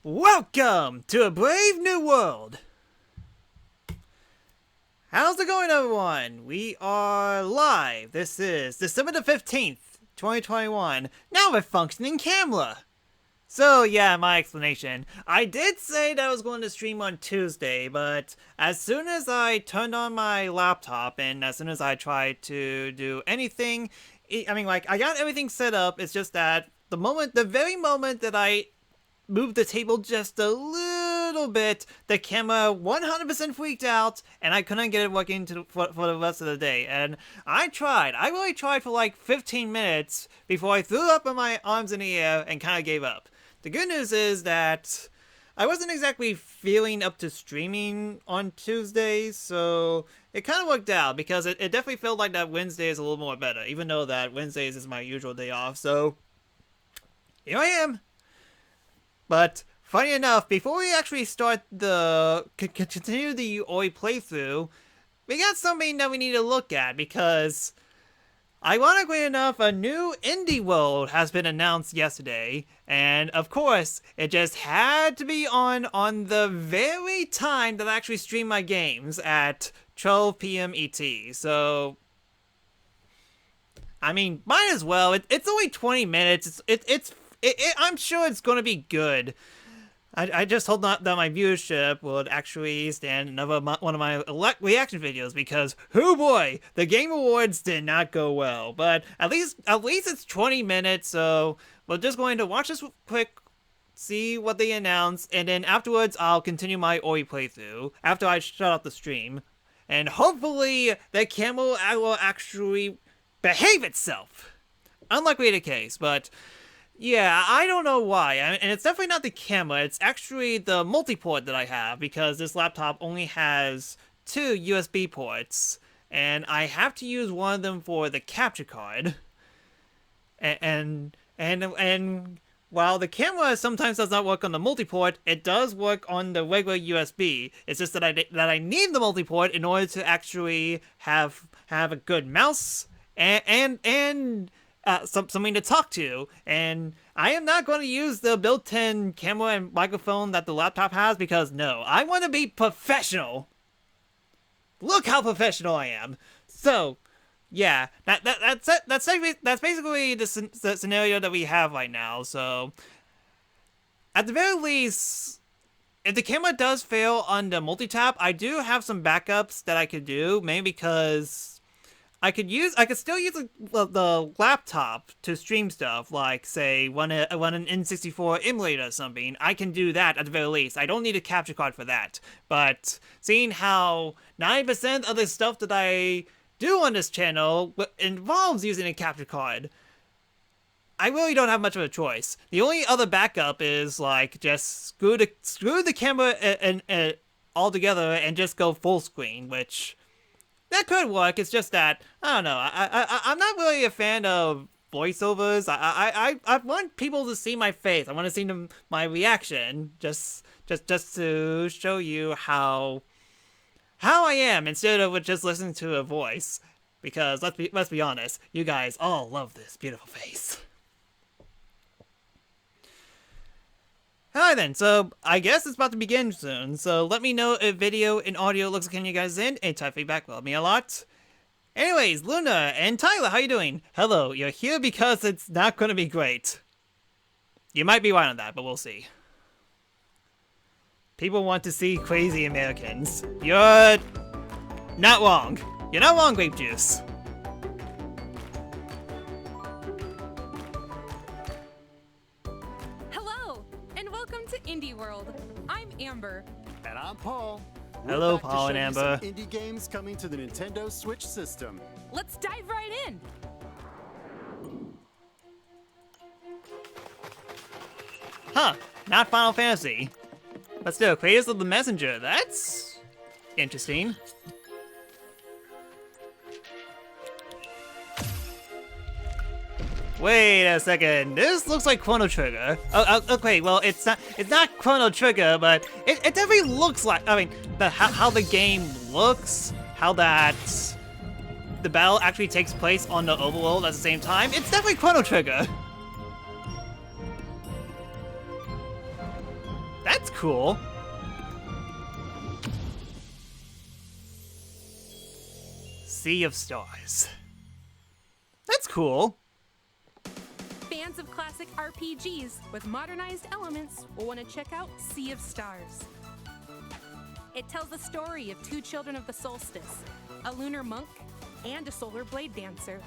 Welcome to a brave new world! How's it going, everyone? We are live. This is December the 15th, 2021, now with functioning camera. So yeah, my explanation. I did say that I was going to stream on Tuesday, but as soon as I turned on my laptop and as soon as I tried to do anything, I got everything set up. It's just that the very moment that I moved the table just a little bit, the camera 100% freaked out, and I couldn't get it working for the rest of the day. And I really tried for like 15 minutes before I threw up my arms in the air and kind of gave up. The good news is that I wasn't exactly feeling up to streaming on Tuesdays, so it kind of worked out, because it definitely felt like that Wednesday is a little more better, even though that Wednesdays is my usual day off, so here I am. But funny enough, before we actually start continue the Oi playthrough, we got something that we need to look at, because ironically enough, a new indie world has been announced yesterday, and of course, it just had to be on the very time that I actually stream my games at 12 p.m. ET. So I mean, might as well. It's only 20 minutes. I'm sure it's going to be good. I just hope not that my viewership would actually stand another one of my reaction videos, because, oh boy, the Game Awards did not go well. But at least it's 20 minutes, so we're just going to watch this quick, see what they announce, and then afterwards I'll continue my Oi playthrough after I shut off the stream. And hopefully the camera will actually behave itself. Unlikely the case, but yeah, I don't know why, and it's definitely not the camera, it's actually the multi-port that I have, because this laptop only has 2 USB ports, and I have to use one of them for the capture card. And while the camera sometimes does not work on the multi-port, it does work on the regular USB. It's just that I need the multi-port in order to actually have a good mouse and something to talk to, and I am not going to use the built-in camera and microphone that the laptop has, because no, I want to be professional. Look how professional I am. So, yeah, that's basically the scenario that we have right now. So, at the very least, if the camera does fail on the multi-tap, I do have some backups that I could do, mainly because I could still use the laptop to stream stuff, like, say, run an N64 emulator or something. I can do that at the very least. I don't need a capture card for that. But seeing how 90% of the stuff that I do on this channel involves using a capture card, I really don't have much of a choice. The only other backup is, like, just screw the camera and altogether and just go full screen, which that could work. It's just that, I don't know, I'm not really a fan of voiceovers. I want people to see my face. I want to see my reaction, just to show you how I am, instead of just listening to a voice. Because let's be honest, you guys all love this beautiful face. Alright then, so I guess it's about to begin soon, so let me know if video and audio looks like you guys in, and type feedback will help me a lot. Anyways, Luna and Tyler, how you doing? Hello, you're here because it's not gonna be great. You might be right on that, but we'll see. People want to see crazy Americans. You're not wrong. You're not wrong, Grape Juice. Indie World. I'm Amber. And I'm Paul. Hello, Paul and Amber. Indie games coming to the Nintendo Switch system. Let's dive right in. Huh, not Final Fantasy. But still, Creators of the Messenger, that's interesting. Wait a second, this looks like Chrono Trigger. Okay, well, it's not Chrono Trigger, but it definitely looks like, I mean, how the game looks, how that the battle actually takes place on the overworld at the same time, it's definitely Chrono Trigger. That's cool. Sea of Stars. That's cool. Fans of classic RPGs with modernized elements will want to check out Sea of Stars. It tells the story of two children of the solstice, a lunar monk and a solar blade dancer.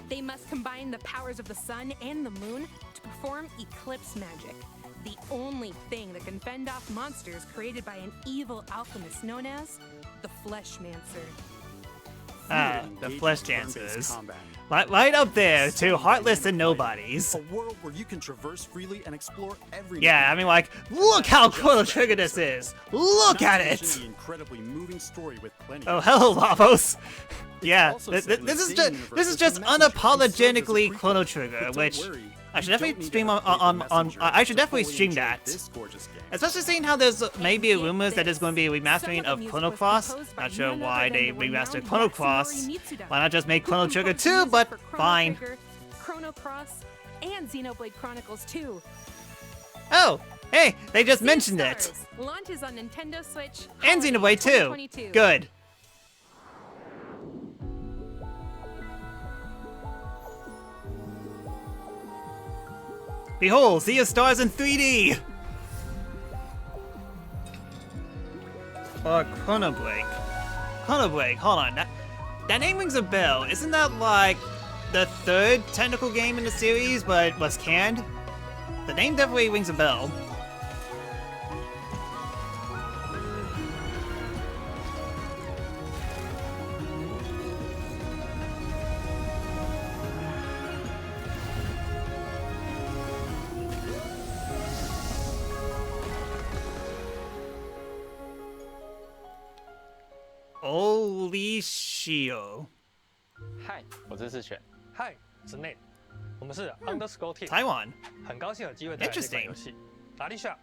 They must combine the powers of the sun and the moon to perform eclipse magic, the only thing that can fend off monsters created by an evil alchemist known as the Fleshmancer. The flesh dancers. Right up there to heartless and nobodies. A world where you can traverse freely and explore every. Yeah, I mean, like, look how Chrono Trigger this is. Look at it. The incredibly moving story with plenty. Oh, hello, Lavos. Yeah, this is just unapologetically Chrono Trigger, which I should definitely stream on I should definitely stream that. Especially seeing how there's maybe rumors that there's going to be a remastering of Chrono Cross. Not sure why they remastered Chrono Cross. Why not just make Chrono Trigger 2, but fine. Chrono Cross and Xenoblade Chronicles 2. Oh, hey, they just Sea of mentioned it. Stars launches on Nintendo Switch And holiday Xenoblade 2. 2022. Good. Behold, Sea of Stars in 3D! Chrono Break. Chrono Break, hold on. That name rings a bell. Isn't that like the third technical game in the series, but was canned? The name definitely rings a bell. Olishio. 嗨，我是志选。嗨，我是 Nate，我们是 Underscore Team， Taiwan. 很高兴有机会带来这款游戏。阿丽莎，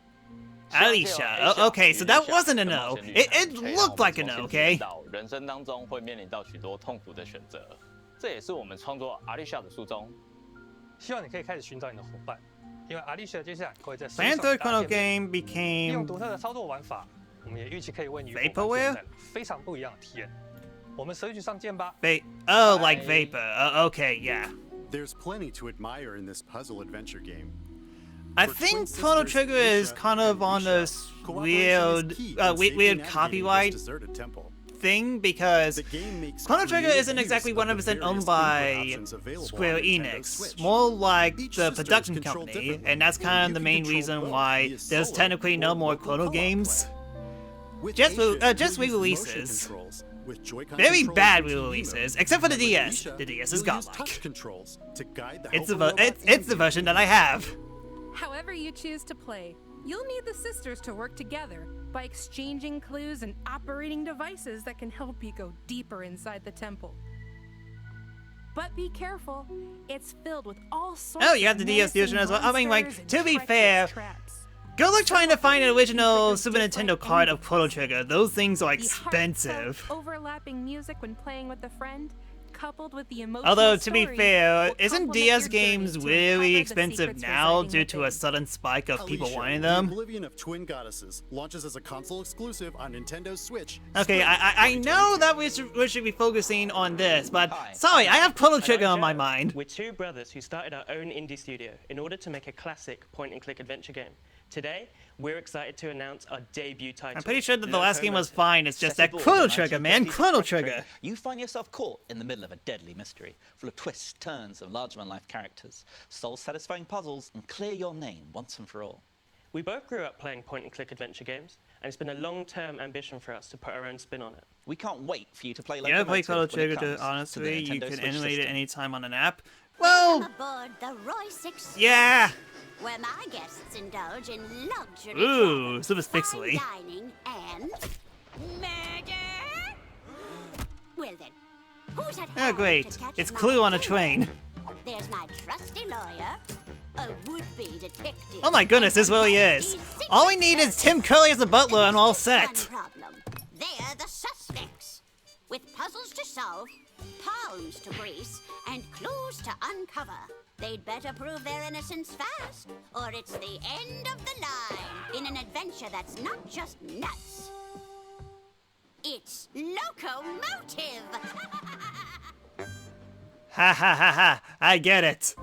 Alicia. Okay, so that wasn't a no. It looked like a no, okay? 人生当中会面临到许多痛苦的选择，这也是我们创作阿丽莎的初衷。希望你可以开始寻找你的伙伴，因为阿丽莎接下来会在 Plan third Chrono game 利 became 用独特的操作玩法，我们也预期可以为你与伙伴 Vaporware 带来非常不一样的体验。我们11上见吧。 oh, like vapor. Okay, yeah. There's plenty to admire in this puzzle adventure game. I For think twin Chrono sisters, Trigger is Alicia kind and of on Alicia, this cooperation weird, is key in weird safely navigating copyright this deserted temple. thing because The game makes Chrono Trigger creative isn't use exactly of the 100% various owned input by options available Square on Nintendo Enix. Switch. More like Each the sister production is controlled company, differently. and that's kind of You the can main control reason both why via there's solo technically no or more local Chrono co-op games. play. With Just Asia, just you'll use re-releases. motion controls, with Joy-Con Very controls bad and Team re-releases, Mode. except for the And with DS. Alicia, The DS is you'll use godlike. touch controls to guide the It's helper robot it's the Nindie. version that I have. However you choose to play, you'll need the sisters to work together by exchanging clues and operating devices that can help you go deeper inside the temple. But be careful, it's filled with all sorts Oh, you have the of DS version as well. I mean, like, monsters to and be treacherous fair, traps. Good luck trying to find an original Super Different Nintendo card of endings. Chrono Trigger. Those things are The expensive. heartfelt, overlapping music when playing with a friend, coupled with the emotional Although, to be story, fair, will isn't complement DS your journey games to really uncover the expensive secrets now residing due to a within. sudden spike of people Alicia, wanting The them? Oblivion of Twin Goddesses launches as a console exclusive on Nintendo Switch. Okay, spring I know 2022. that we should be focusing on this, but Hi. sorry, I have Chrono And Trigger I'm on my Joe. mind. We're two brothers who started our own indie studio in order to make a classic point-and-click adventure game. Today, we're excited to announce our debut title. I'm pretty sure that the Loco last game was Motor. fine, it's just Set that aboard Chrono the Trigger, man, 1950s Chrono truck train, Trigger. You find yourself caught in the middle of a deadly mystery, full of twists, turns, and larger-than-life characters. Soul-satisfying puzzles, and clear your name once and for all. We both grew up playing point-and-click adventure games, and it's been a long-term ambition for us to put our own spin on it. We can't wait for you to play Yeah, play Locomotive Chrono when it Trigger, comes to the honestly, you Nintendo can Switch emulate it system. anytime on an app. Welcome Well, aboard the Roy 6, yeah. where my guests indulge in luxury Ooh, travel, super fine pixely. dining, and murder. Well then, who's at Oh, hand great. to catch It's my Clue on a tail? train. There's my trusty lawyer, a would-be detective. Oh my goodness, this really is. All we need is Tim Curley as a butler and all set. One problem. They're the suspects. With puzzles to solve palms to grease, and clues to uncover. They'd better prove their innocence fast, or it's the end of the line in an adventure that's not just nuts. It's locomotive! Ha ha ha ha, I get it.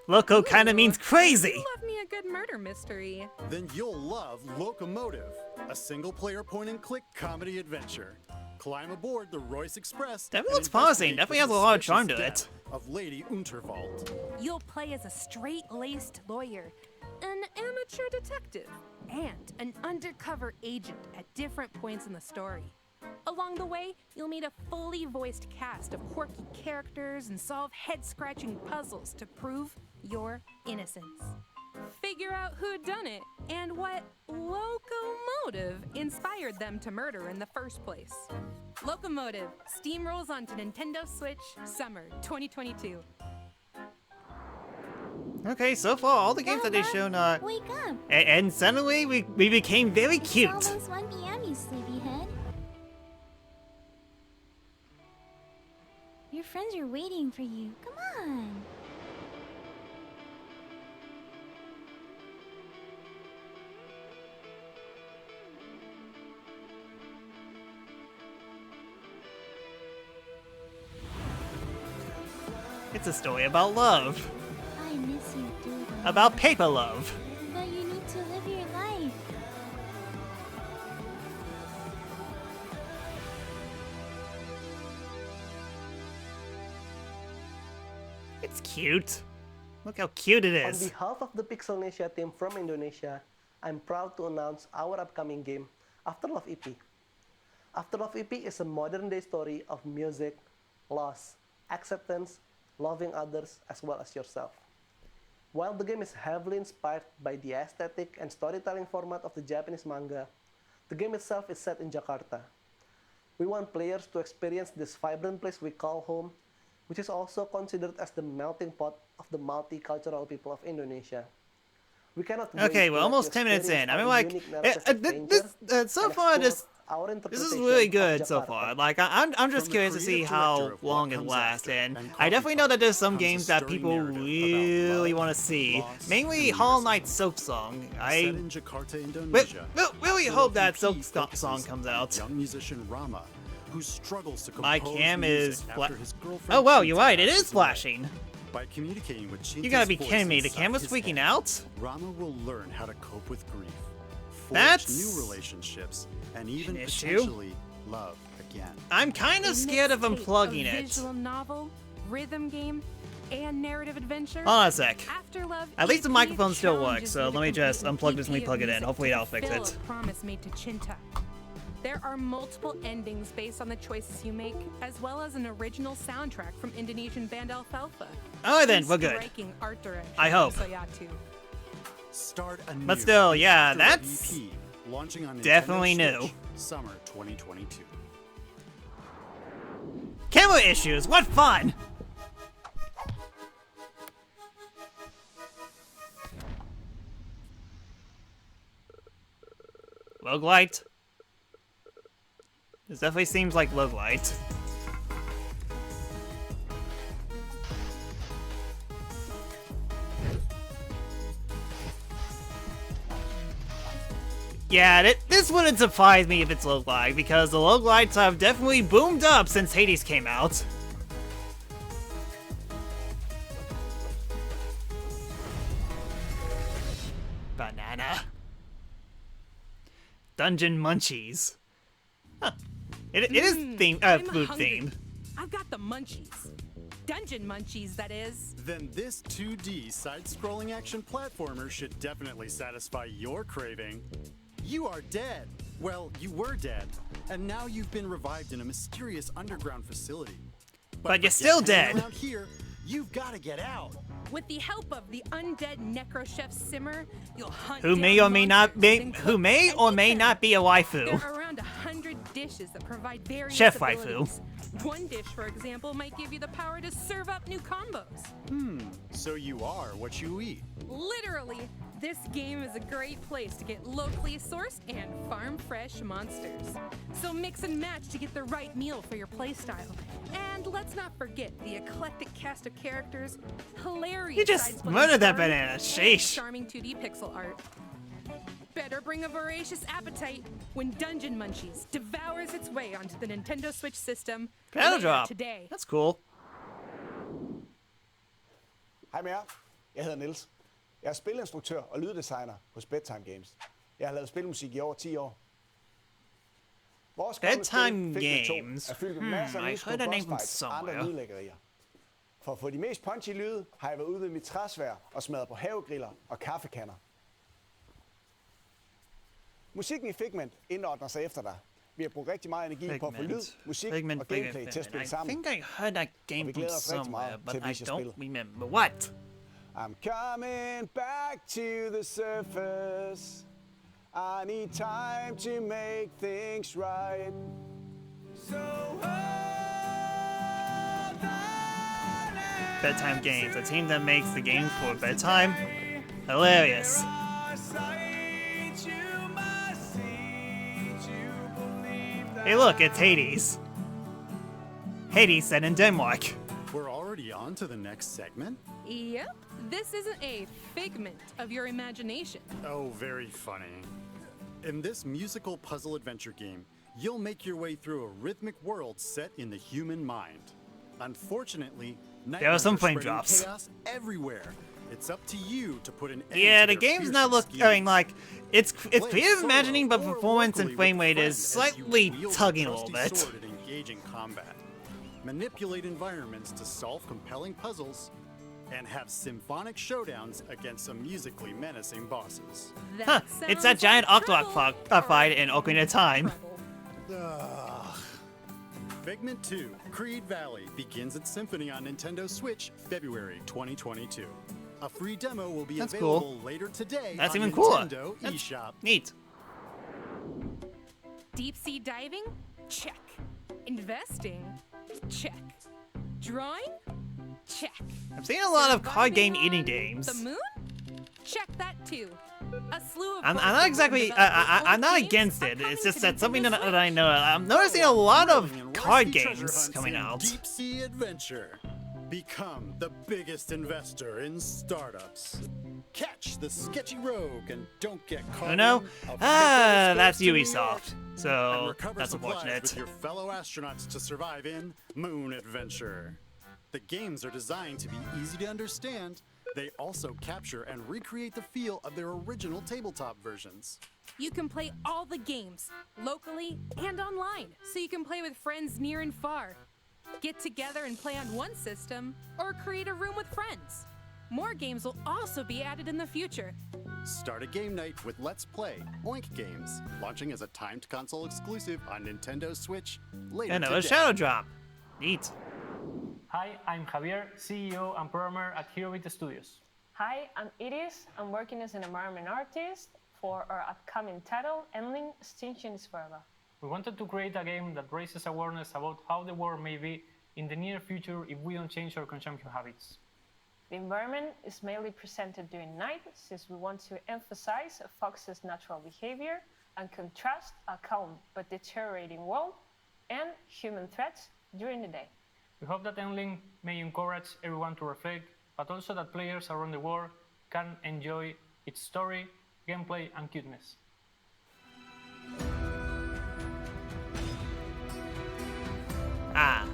Loco kinda means crazy. Love me a good murder mystery. Then you'll love Locomotive, a single-player point-and-click comedy adventure. Climb aboard the Royce Express. Definitely and looks promising. investigate Definitely the has a lot of charm to suspicious it. death Of Lady Unterwald. You'll play as a straight-laced lawyer, an amateur detective, and an undercover agent at different points in the story. Along the way, you'll meet a fully voiced cast of quirky characters and solve head-scratching puzzles to prove your innocence. Figure out who done it and what locomotive inspired them to murder in the first place. Locomotive steamrolls onto Nintendo Switch summer 2022. Okay, so far all the games that they've shown are... Wake up. And suddenly we became very cute. It's almost 1 p.m., you sleepyhead. Your friends are waiting for you. Come on. It's a story about love. I miss you, too. About paper love. But you need to live your life. It's cute. Look how cute it On is. behalf of the Pixelnesia team from Indonesia, I'm proud to announce our upcoming game, Afterlove EP. Afterlove EP is a modern-day story of music, loss, acceptance, loving others as well as yourself. While the game is heavily inspired by the aesthetic and storytelling format of the Japanese manga, the game itself is set in Jakarta. We want players to experience this vibrant place we call home, which is also considered as the melting pot of the multicultural people of Indonesia. We cannot wait Okay, to we're let almost you 10 minutes in. experience I mean, our like, unique narrative adventure this so and far, explore our this is interpretation really of good so Jakarta. far. Like, I'm just From the curious to see creative how director of What long it Comes lasts, After and and I definitely know that there's some comes a games that stirring people narrative about really love, want to see. loss, Mainly and Hollow music. Knight Silk Song. Set I in Jakarta, Indonesia. really Afterlove hope that EP Silk focuses Song comes on out. Young musician Rama, who struggles to compose My cam is music fla- after his girlfriend Oh wow, cheats you're and right. It is passes away. flashing. By communicating with Chinta's You gotta be voice kidding me. The inside camera's his freaking head, out? Rama will learn how to cope with grief, forge That's new relationships, and even an issue. potentially love again. I'm kind of A scared of mixtape unplugging of it. Visual novel, rhythm game, and narrative adventure. Hold on a sec. Afterlove At least the EP microphone still works, challenges so you to let me just complete an unplug this and EP of replug it in. music Hopefully to that'll fix fulfill it. a promise made to Chinta. There are multiple endings based on the choices you make, as well as an original soundtrack from Indonesian band Alfalfa. Alright then, we're good. Striking art direction I hope. from Soyatu. Start a new But still, yeah, Afterlove that's EP, launching on Nintendo definitely Switch, new. Summer 2022. Camera issues, what fun! Roguelite? This definitely seems like roguelite. Yeah, this wouldn't surprise me if it's roguelite, because the roguelites have definitely boomed up since Hades came out. Banana. Dungeon Munchies. Huh. It is I'm food hungry. themed. I've got the munchies. Dungeon munchies, that is. Then this 2D side-scrolling action platformer should definitely satisfy your craving. You are dead. Well, you were dead, and now you've been revived in a mysterious underground facility. But you're forget still hanging dead. Around here, you've got to get out. With the help of the undead necro chef Simmer, you'll hunt Who down may or may not monsters be and who cook may and or eat may them. not be a waifu. There are around 100 dishes that provide various Chef waifu. abilities. One dish, for example, might give you the power to serve up new combos. So you are what you eat. Literally, This game is a great place to get locally sourced and farm-fresh monsters. So mix and match to get the right meal for your playstyle. And let's not forget the eclectic cast of characters, hilarious You just side-splitting murdered that story, banana. and Sheesh. charming 2D pixel art. Better bring a voracious appetite when Dungeon Munchies devours its way onto the Nintendo Switch system Battle later drop. today. That's cool. Hej med jer. Jeg hedder Niels. Jeg er spilinstruktør og lyddesigner hos Bedtime Games. Jeg har lavet spilmusik i over 10 år. Vores kommende spil, Bedtime Figment 2, Games. er fyldt med masser af I musical heard that name from boss fights og andre somewhere. lydlæggerier. For at få de mest punchy lyde, har jeg været ude ved mit træsvær og smadret på havegriller og kaffekander. Musikken i Figment indordner sig efter dig. Vi har brugt rigtig meget energi på at få lyd, musik og gameplay til at spille I sammen. think I heard that game vi from glæder os rigtig somewhere, meget but til at I vise jer don't spillet. remember what. I'm coming back to the surface. I need time to make things right. So Bedtime Games, a team that makes the games for bedtime. Hilarious. Hey look, it's Hades. Hades set in Denmark. We're already on to the next segment? Yep, this isn't a figment of your imagination. Oh, very funny. In this musical puzzle adventure game, you'll make your way through a rhythmic world set in the human mind. Unfortunately, There are some frame spreading drops. chaos everywhere. It's up to you to put an end Yeah, to the their game's fearsome not schemes. looking like it's Play creative solo imagining, but or performance and locally frame with rate is friends as you slightly wield a tugging a little trusty bit. sword and engage in combat. Manipulate environments to solve compelling puzzles, and have symphonic showdowns against some musically menacing bosses. Huh, it's that giant Octorok fight in Ocarina of Time. Ugh. Figment 2, Creed Valley, begins its symphony on Nintendo Switch February 2022. A free demo will be That's available cool. later today That's on even cooler. Nintendo That's eShop. neat. Deep sea diving? Check. Investing? Check. Drawing? Check. I've seen a lot of card game Surviving eating on games. The moon? Check that too. A slew of I'm books not have exactly. been developed with I'm old not games against are it. It's coming just to that something Nintendo that I Switch. know. I'm noticing a lot of Thrilling and card risky treasure games hunts coming in out. Deep sea adventure. Become the biggest investor in startups. Catch the sketchy rogue and don't get caught. Oh no! in a Ah, fabulous that's quest to New York. Ubisoft. And So recover that's supplies unfortunate. with your fellow astronauts to survive in Moon Adventure. The games are designed to be easy to understand. They also capture and recreate the feel of their original tabletop versions. You can play all the games, locally and online, so you can play with friends near and far. Get together and play on one system, or create a room with friends. More games will also be added in the future. Start a game night with Let's Play Oink Games, launching as a timed console exclusive on Nintendo Switch later And another today. Shadow Drop. Neat. Hi, I'm Javier, CEO and programmer at Herobit Studios. Hi, I'm Iris. I'm working as an environment artist for our upcoming title, Endling Extinction is Forever. We wanted to create a game that raises awareness about how the world may be in the near future if we don't change our consumption habits. The environment is mainly presented during night, since we want to emphasize a fox's natural behavior and contrast a calm but deteriorating world and human threats during the day. We hope that Endling may encourage everyone to reflect, but also that players around the world can enjoy its story, gameplay, and cuteness. Ah,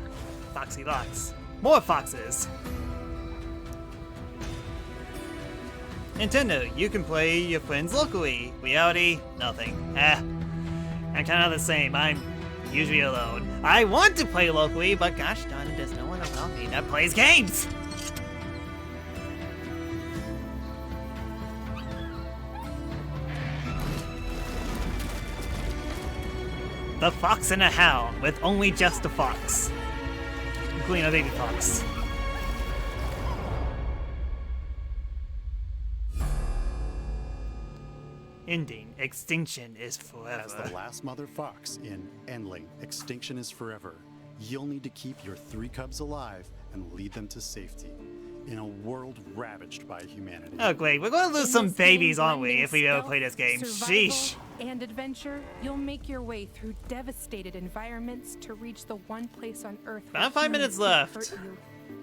Foxy Lots. More foxes. Nintendo, you can play your friends locally. Reality, nothing. I'm kind of the same. I'm usually alone. I want to play locally, but gosh darn it, there's no one around me that plays games. The Fox and the Hound, with only just a fox. Including a baby fox. Ending, extinction is forever. As the last mother fox in Endling, Extinction is Forever, you'll need to keep your 3 cubs alive and lead them to safety. in a world ravaged by humanity. Oh great, we're gonna lose In some this game babies, aren't we, blending if we ever stealth, play this game? survival, Sheesh. and adventure, you'll make your way through devastated environments to reach the one place on Earth where About 5 minutes humans can't left. hurt you.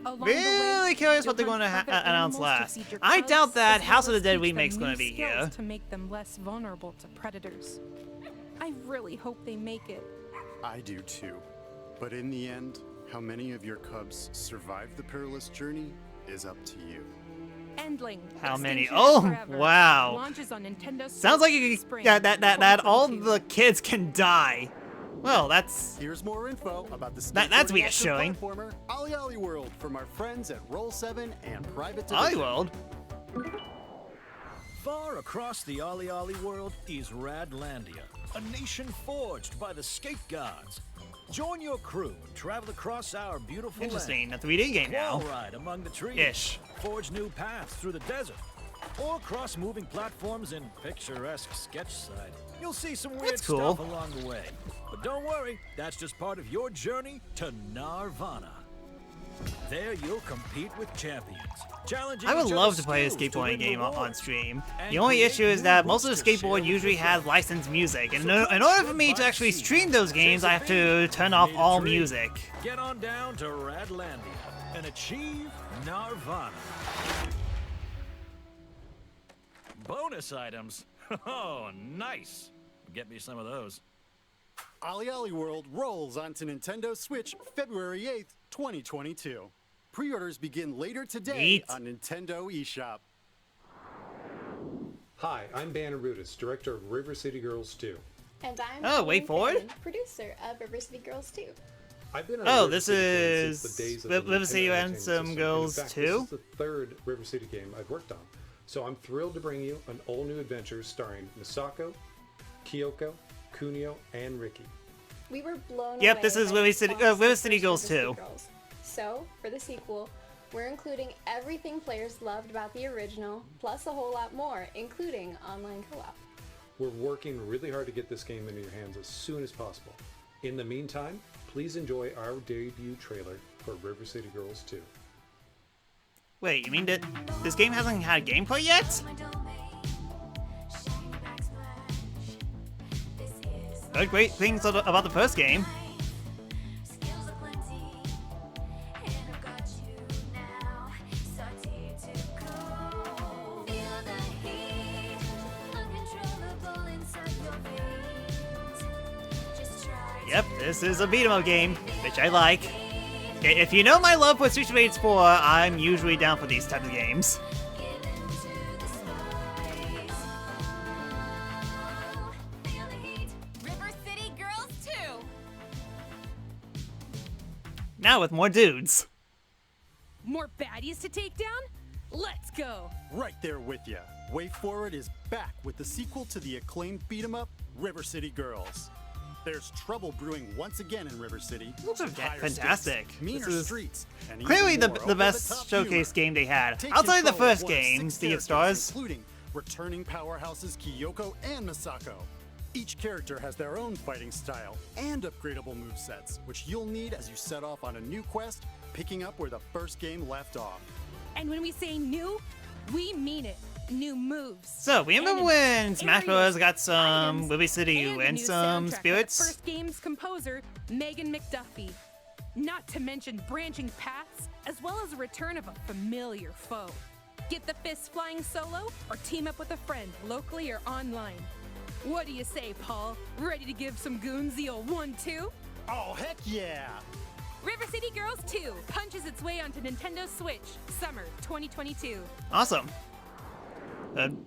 Along the Really way, curious what you'll they're going to hunt other announce animals to last. feed your I cubs, doubt that as House of well the as Dead teach them remake's new going to be skills here. to make them less vulnerable to predators. I really hope they make it. I do too. But in the end, how many of your cubs survive the perilous journey is up to you. Endling. How many? Extinction Oh, Forever wow. launches on Nintendo Sounds like Switch you, spring that all 2022. the kids can die. Well, that's Here's more info about the that's skateboarding action reassuring. platformer Ollie Ollie World from our friends at Roll7 and Private Ollie Division. World. Far across the Ollie Ollie world is Radlandia, a nation forged by the skate gods. Join your crew and travel across our beautiful Interesting, land. a 3D game Wall now. ride among the trees. Ish. Forge new paths through the desert. Or cross moving platforms in picturesque sketchside. You'll see some weird That's cool. stuff along the way. But don't worry, that's just part of your journey to Nirvana. There you'll compete with champions. Challenging I would each love other's to play a skills to skateboarding win game on rewards. stream. And The only create issue is new that most of the books to share skateboard with usually your has friends. licensed music, and So in order for click me to the actually button. stream those games, I have to turn off Made a all dream. music. Get on down to Radlandia and achieve Nirvana. Bonus items? Oh, nice. Get me some of those. Ollie Ollie World rolls onto Nintendo Switch February 8th, 2022. Pre-orders begin later today Neat. on Nintendo eShop. Hi, I'm Banner Rudis, director of River City Girls 2. And I'm Oh, wait Ellen for it. Fannin, producer of River City Girls 2. I've been on Oh, River this City game is since the days of River the Nintendo City Entertainment Ransom System. Girls In fact, 2? This is the third River City game I've worked on. So I'm thrilled to bring you an all-new adventure starring Misako, Kyoko, Kunio, and Ricky. We were blown Yep, away this is by the River City- response to River the City first Girls River City 2. Girls. So, for the sequel, we're including everything players loved about the original, plus a whole lot more, including online co-op. We're working really hard to get this game into your hands as soon as possible. In the meantime, please enjoy our debut trailer for River City Girls 2. Wait, you mean that this game hasn't had gameplay yet? Heard great things about the first game. Yep, this is a beat 'em up game, which I like. If you know my love for Street Fighter 4, I'm usually down for these types of games. River City Girls 2. Now with more dudes. More baddies to take down? Let's go. Right there with ya. Way Forward is back with the sequel to the acclaimed beat-em-up, River City Girls. There's trouble brewing once again in River City. Looks Higher fantastic. stakes, meaner This is streets, and clearly even the more best over-the-top showcase humor. game they had. Take Outside the control of first one of game, 6 Sea of characters, Stars. including returning powerhouses Kyoko and Misako. Each character has their own fighting style and upgradable movesets, which you'll need as you set off on a new quest, picking up where the first game left off. And when we say new, we mean it. New moves. So, we remember enemies, when Smash areas, Bros. Got some items, River City and a and new some soundtrack by spirits? the first game's composer, Megan McDuffie. Not to mention branching paths, as well as a return of a familiar foe. Get the fists flying solo, or team up with a friend, locally or online. What do you say, Paul? Ready to give some goons the old 1-2? Oh, heck yeah! River City Girls 2 punches its way onto Nintendo Switch, summer 2022. Awesome.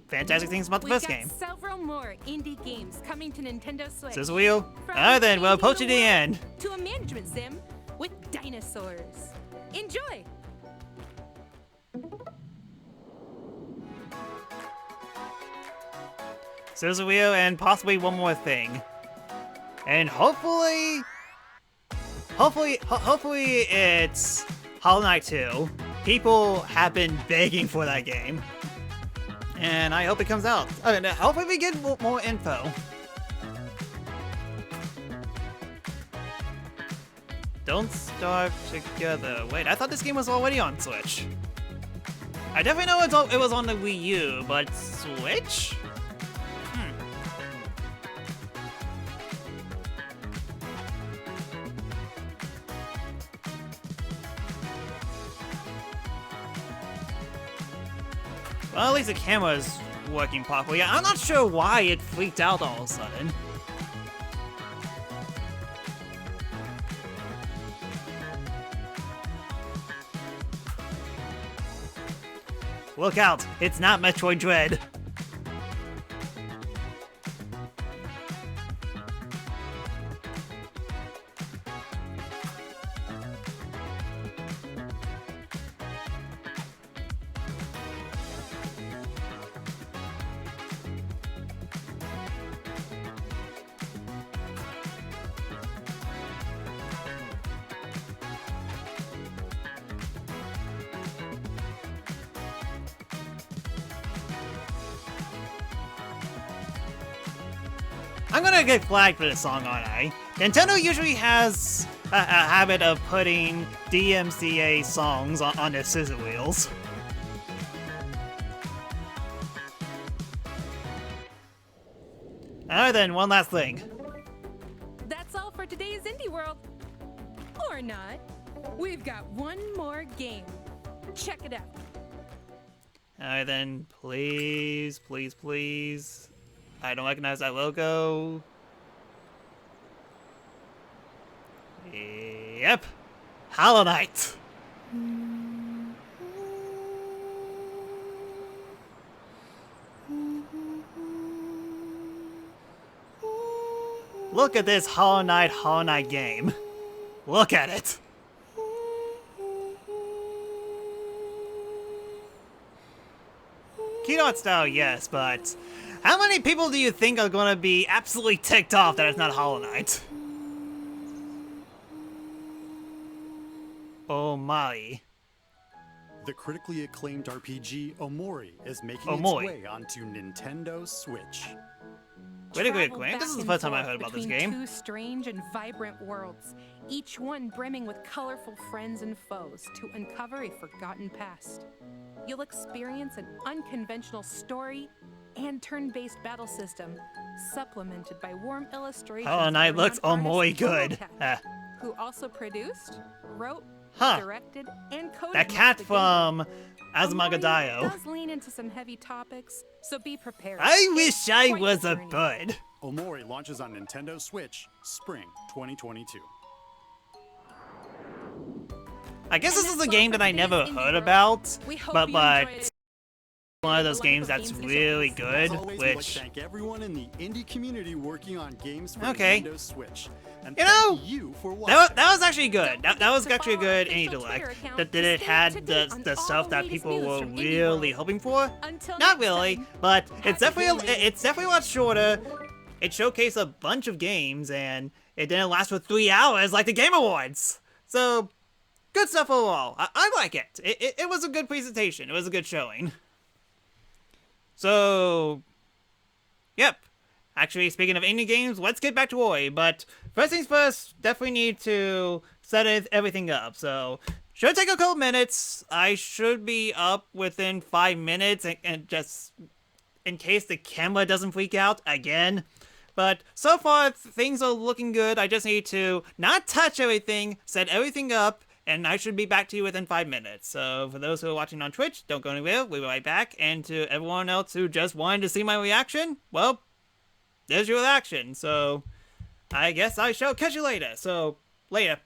Fantastic things about the We've first got game. several more indie games coming to Nintendo Switch. Scissor wheel. From Alright then, we're painting approaching the end. to a management sim with dinosaurs. Enjoy! Scissor wheel and possibly one more thing. And hopefully it's Hollow Knight 2. People have been begging for that game. And I hope it comes out. Okay, now hopefully we get more info. Don't Starve Together. Wait, I thought this game was already on Switch. I definitely know it was on the Wii U, but Switch? Well, at least the camera's working properly. I'm not sure why it freaked out all of a sudden. Look out, it's not Metroid Dread. I'm gonna get flagged for this song, aren't I? Nintendo usually has a habit of putting DMCA songs on their scissor wheels. Alright then, one last thing. That's all for today's Indie World. Or not. We've got one more game. Check it out. Alright then, please, please, please. I don't recognize that logo. Yep. Hollow Knight. Look at this Hollow Knight game. Look at it. Keynote style, yes, but how many people do you think are going to be absolutely ticked off that it's not Hollow Knight? Oh my. The critically acclaimed RPG Omori is making Omori. its way onto Nintendo Switch. Critically acclaimed? This is the first time I heard about this game. Two strange and vibrant worlds, each one brimming with colorful friends and foes to uncover a forgotten past. You'll experience an unconventional story and turn-based battle system, supplemented by warm illustrations. Hollow Knight looks Omori good. Who also produced, wrote, Huh. directed, and coded That cat the game. from Omori Azumagadayo. does lean into some heavy topics, so be prepared. I It's wish I quite was the a journey. bird. Omori launches on Nintendo Switch spring 2022. I guess this is a game that I never heard about, but one of those games that's really good, As always, we'd like which to thank everyone in the indie community working on games for Okay. Nintendo Switch. And You know, thank you for watching. that was actually good. That was actually a good indie direct. That it had the stuff that people were really hoping for. Not really, but it's definitely a lot shorter. It showcased a bunch of games, and it didn't last for 3 hours like the Game Awards. So, good stuff overall. I like it. It was a good presentation. It was a good showing. So, yep. Actually, speaking of indie games, let's get back to Ori. But first things first, definitely need to set everything up. So, should take a couple minutes. I should be up within 5 minutes, and just in case the camera doesn't freak out again. But so far, things are looking good. I just need to not touch everything, set everything up, and I should be back to you within 5 minutes. So for those who are watching on Twitch, don't go anywhere. We'll be right back. And to everyone else who just wanted to see my reaction, well, there's your reaction. So I guess I shall catch you later. So, later.